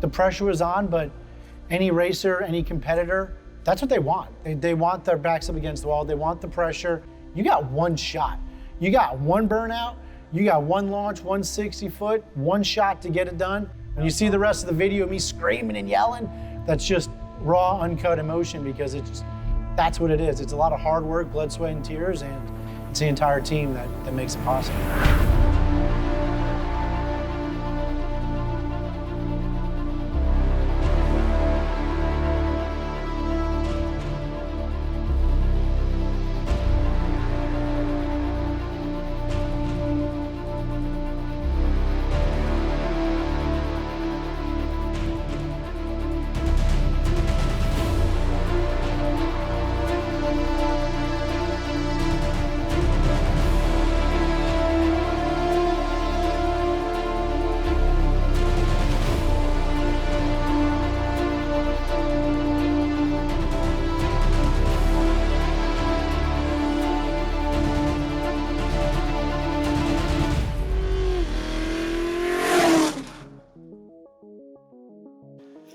the pressure was on, but any racer, any competitor, that's what they want. They want their backs up against the wall. They want the pressure. You got one shot. You got one burnout. You got one launch, 160 foot, one shot to get it done. When you see the rest of the video of me screaming and yelling, that's just raw, uncut emotion, because that's what it is. It's a lot of hard work, blood, sweat, and tears, and it's the entire team that makes it possible.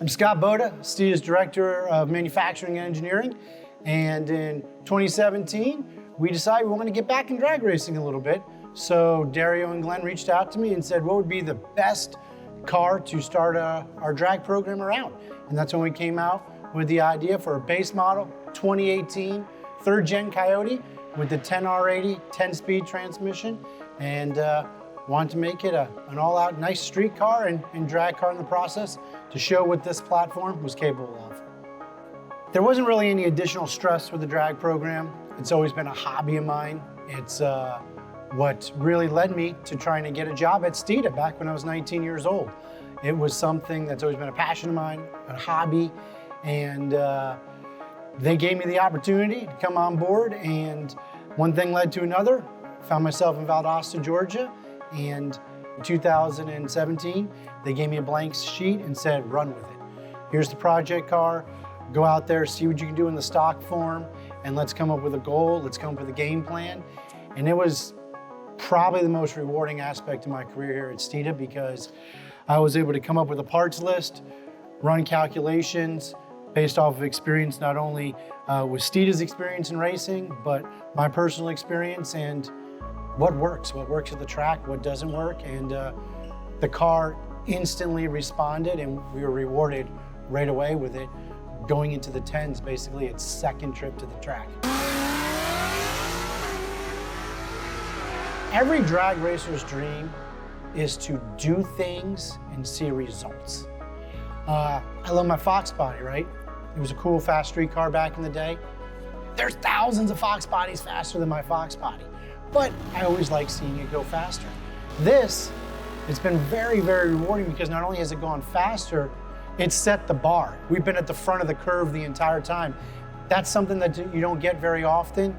I'm Scott Boda, Steeda's Director of Manufacturing and Engineering, and in 2017, we decided we wanted to get back in drag racing a little bit. So Dario and Glenn reached out to me and said, what would be the best car to start our drag program around? And that's when we came out with the idea for a base model, 2018, third gen Coyote with the 10R80, 10-speed transmission, and wanted to make it an all-out nice street car and drag car in the process to show what this platform was capable of. There wasn't really any additional stress with the drag program. It's always been a hobby of mine. It's what really led me to trying to get a job at Steeda back when I was 19 years old. It was something that's always been a passion of mine, a hobby, and they gave me the opportunity to come on board, and one thing led to another. Found myself in Valdosta, Georgia, and in 2017, they gave me a blank sheet and said, run with it. Here's the project car, go out there, see what you can do in the stock form, and let's come up with a goal, let's come up with a game plan. And it was probably the most rewarding aspect of my career here at Steeda, because I was able to come up with a parts list, run calculations based off of experience, not only with Steeda's experience in racing, but my personal experience and what works at the track, what doesn't work, and the car instantly responded, and we were rewarded right away with it going into the 10s, basically its second trip to the track. Every drag racer's dream is to do things and see results. I love my Fox body, right? It was a cool, fast street car back in the day. There's thousands of Fox bodies faster than my Fox body, but I always like seeing it go faster. It's been very, very rewarding, because not only has it gone faster, it's set the bar. We've been at the front of the curve the entire time. That's something that you don't get very often,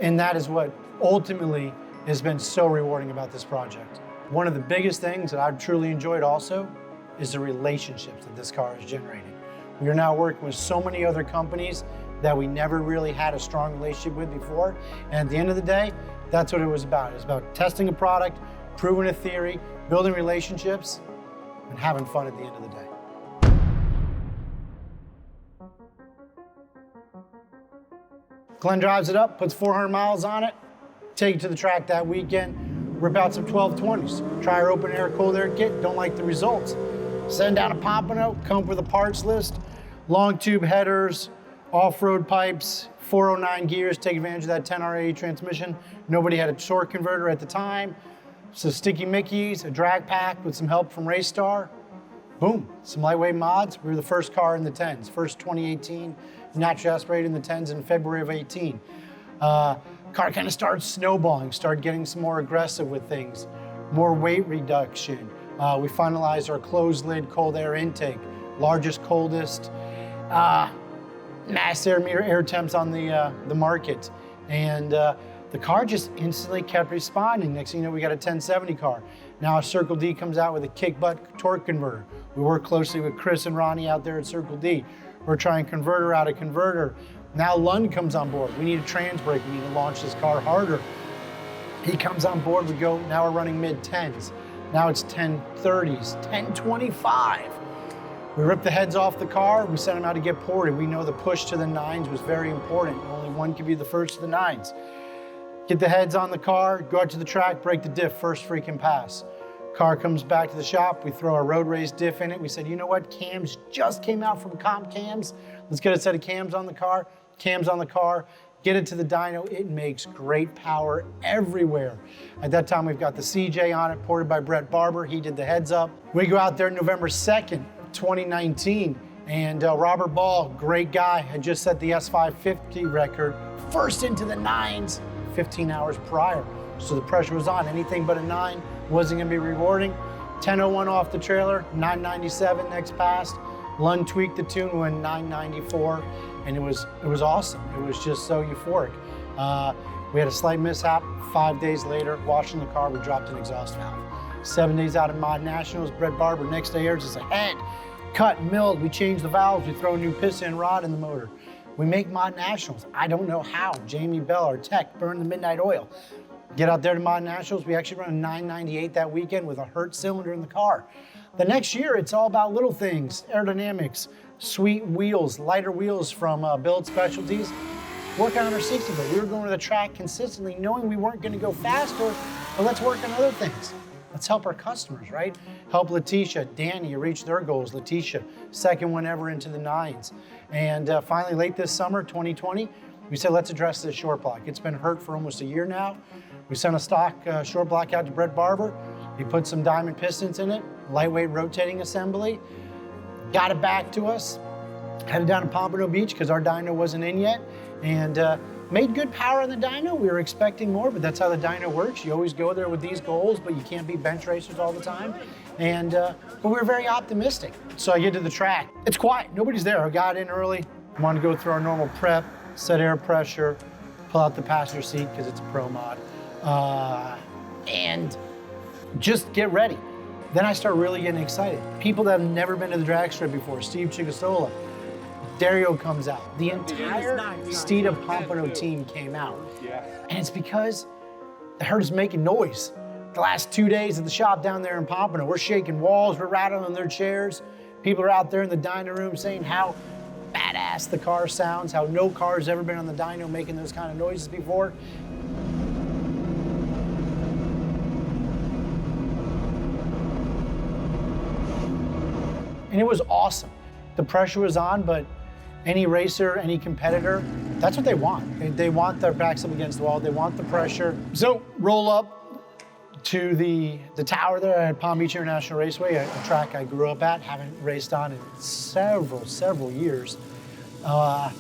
and that is what ultimately has been so rewarding about this project. One of the biggest things that I've truly enjoyed also is the relationships that this car has generated. We are now working with so many other companies that we never really had a strong relationship with before, and at the end of the day, that's what it was about. It was about testing a product, proving a theory, building relationships, and having fun at the end of the day. Glenn drives it up, puts 400 miles on it, take it to the track that weekend, rip out some 1220s, try our open air, cold air kit, don't like the results. Send down a pompano, come up with a parts list, long tube headers, off-road pipes, 409 gears, take advantage of that 10R80 transmission. Nobody had a torque converter at the time. So sticky Mickeys, a drag pack with some help from Raystar. Boom, some lightweight mods. We were the first car in the 10s, first 2018 naturally aspirated in the 10s in February of 18. Car kind of started snowballing, started getting some more aggressive with things, more weight reduction. We finalized our closed lid cold air intake, largest, coldest mass air temps on the market. And the car just instantly kept responding. Next thing you know, we got a 1070 car. Now Circle D comes out with a kick butt torque converter. We work closely with Chris and Ronnie out there at Circle D. We're trying converter out of converter. Now Lund comes on board. We need a trans brake. We need to launch this car harder. He comes on board. We go, now we're running mid 10s. Now it's 1030s, 1025. We ripped the heads off the car, we sent them out to get ported. We know the push to the nines was very important. Only one could be the first to the nines. Get the heads on the car, go out to the track, break the diff, first freaking pass. Car comes back to the shop, we throw our road race diff in it. We said, you know what, cams just came out from comp cams. Let's get a set of cams on the car, get it to the dyno. It makes great power everywhere. At that time, we've got the CJ on it, ported by Brett Barber. He did the heads up. We go out there November 2nd, 2019, and Robert Ball, great guy, had just set the S550 record, first into the nines 15 hours prior. So the pressure was on. Anything but a 9 wasn't gonna be rewarding. 10:01 off the trailer, 997 next pass. Lund tweaked the tune, went 994, and it was awesome. It was just so euphoric. We had a slight mishap. 5 days later, washing the car, we dropped an exhaust valve. 7 days out of Mod Nationals, Brett Barber, next day airs us ahead. Cut, milled, we changed the valves, we throw a new piston rod in the motor. We make Mod Nationals. I don't know how. Jamie Bell, our tech, burned the midnight oil. Get out there to Mod Nationals, we actually run a 998 that weekend with a Hertz cylinder in the car. The next year, it's all about little things, aerodynamics, sweet wheels, lighter wheels from Build Specialties. Working on our 60, but we were going to the track consistently, knowing we weren't gonna go faster, but let's work on other things. Let's help our customers, right? Help Letitia, Danny reach their goals. Letitia, second one ever into the nines. And finally, late this summer, 2020, we said, let's address this short block. It's been hurt for almost a year now. We sent a stock short block out to Brett Barber. He put some diamond pistons in it, lightweight rotating assembly, got it back to us, headed down to Pompano Beach because our dyno wasn't in yet, and made good power on the dyno. We were expecting more, but that's how the dyno works. You always go there with these goals, but you can't be bench racers all the time. And but we were very optimistic. So I get to the track. It's quiet, nobody's there. I got in early, wanted to go through our normal prep, set air pressure, pull out the passenger seat because it's a pro mod, and just get ready. Then I start really getting excited. People that have never been to the drag strip before, Steve Chigasola, Dario comes out. The entire Steeda Pompano team came out. And it's because they heard us making noise. The last 2 days at the shop down there in Pompano, we're shaking walls, we're rattling on their chairs. People are out there in the dyno room saying how badass the car sounds, how no car's ever been on the dyno making those kind of noises before. And it was awesome. The pressure was on, but any racer, any competitor, that's what they want. They want their backs up against the wall. They want the pressure. So roll up to the tower there at Palm Beach International Raceway, a track I grew up at, haven't raced on in several years. Go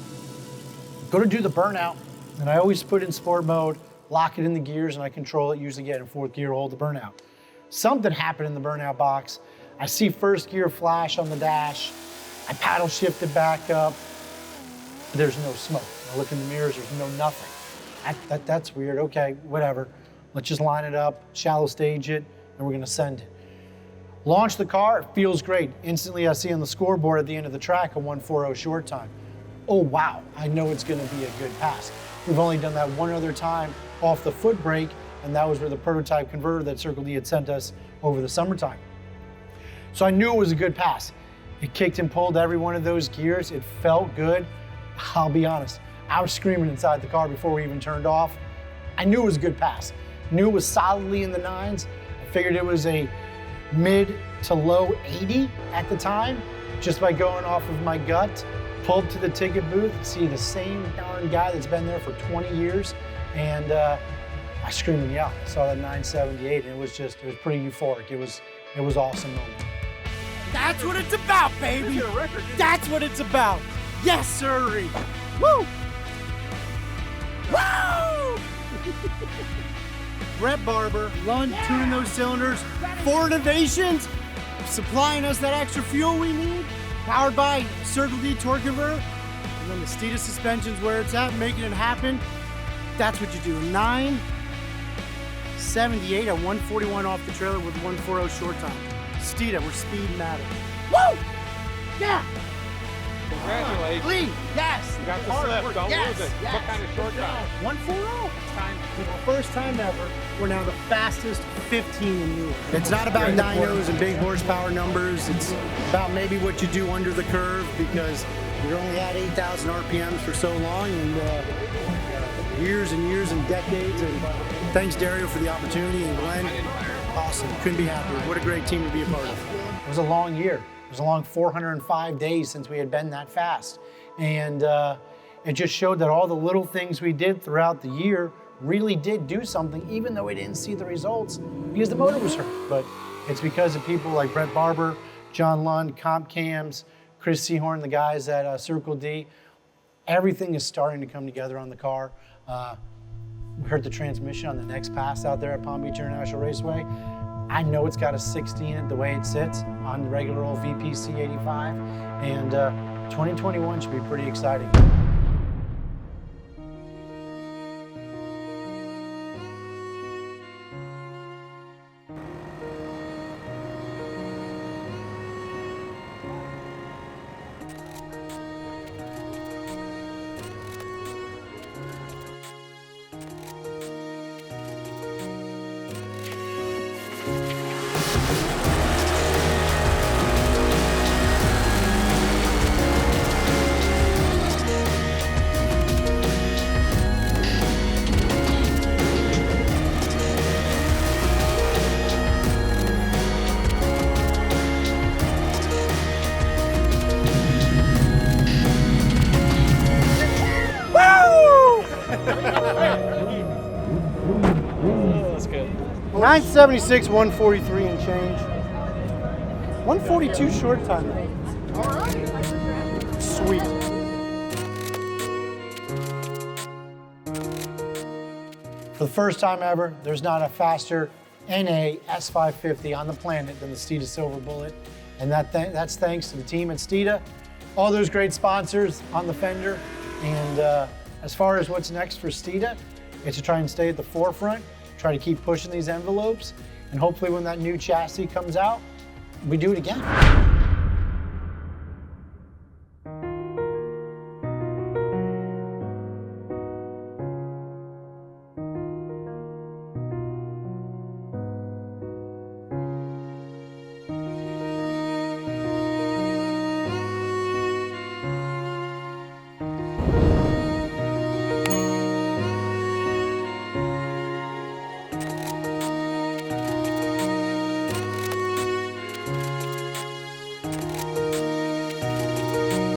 to do the burnout, and I always put in sport mode, lock it in the gears, and I control it, usually get in fourth gear, hold the burnout. Something happened in the burnout box. I see first gear flash on the dash. I paddle shift it back up. There's no smoke. I look in the mirrors, there's no nothing. That's weird, okay, whatever. Let's just line it up, shallow stage it, and we're gonna send it. Launch the car, it feels great. Instantly I see on the scoreboard at the end of the track a 1:40 short time. Oh wow, I know it's gonna be a good pass. We've only done that one other time off the foot brake, and that was where the prototype converter that Circle D had sent us over the summertime. So I knew it was a good pass. It kicked and pulled every one of those gears. It felt good. I'll be honest, I was screaming inside the car before we even turned off. I knew it was a good pass. Knew it was solidly in the nines. I figured it was a mid to low 80 at the time, just by going off of my gut. Pulled to the ticket booth, see the same darn guy that's been there for 20 years, and I screamed and yelled. I saw that 978, and it was pretty euphoric. It was an awesome moment. That's what it's about, baby! That's what it's about! Yes, sirree! Woo! Woo! Brett Barber, Lund tuning those cylinders, Ford Innovations, supplying us that extra fuel we need, powered by Circle D torque converter, and then the Steeda suspension's where it's at, making it happen. That's what you do. 978 at 141 off the trailer with 1:40 short time. Steeda, where speed matters. Woo! Yeah! Congratulations. Clean. Yes. You got the Hard slip. work. Don't Yes. lose it. Yes. What kind of short time? 1:40. Time. For the first time ever, we're now the fastest 15 in Europe. It's not about dynos and big horsepower numbers. It's about maybe what you do under the curve, because you're only at 8,000 RPMs for so long, and years and years and decades. And thanks, Dario, for the opportunity, and Glenn. Awesome. Couldn't be happier. What a great team to be a part of. It was a long year. It was a long 405 days since we had been that fast. And it just showed that all the little things we did throughout the year really did do something, even though we didn't see the results because the motor was hurt. But it's because of people like Brett Barber, John Lund, Comp Cams, Chris Seahorn, the guys at Circle D. Everything is starting to come together on the car. We heard the transmission on the next pass out there at Palm Beach International Raceway. I know it's got a 60 in it the way it sits on the regular old VPC 85. And 2021 should be pretty exciting. That's good. 976, 143 and change. 142 short time. All right. Sweet. For the first time ever, there's not a faster NA S550 on the planet than the Steeda Silver Bullet. And that's thanks to the team at Steeda, all those great sponsors on the fender. And as far as what's next for Steeda, it's to try and stay at the forefront, try to keep pushing these envelopes, and hopefully when that new chassis comes out, we do it again.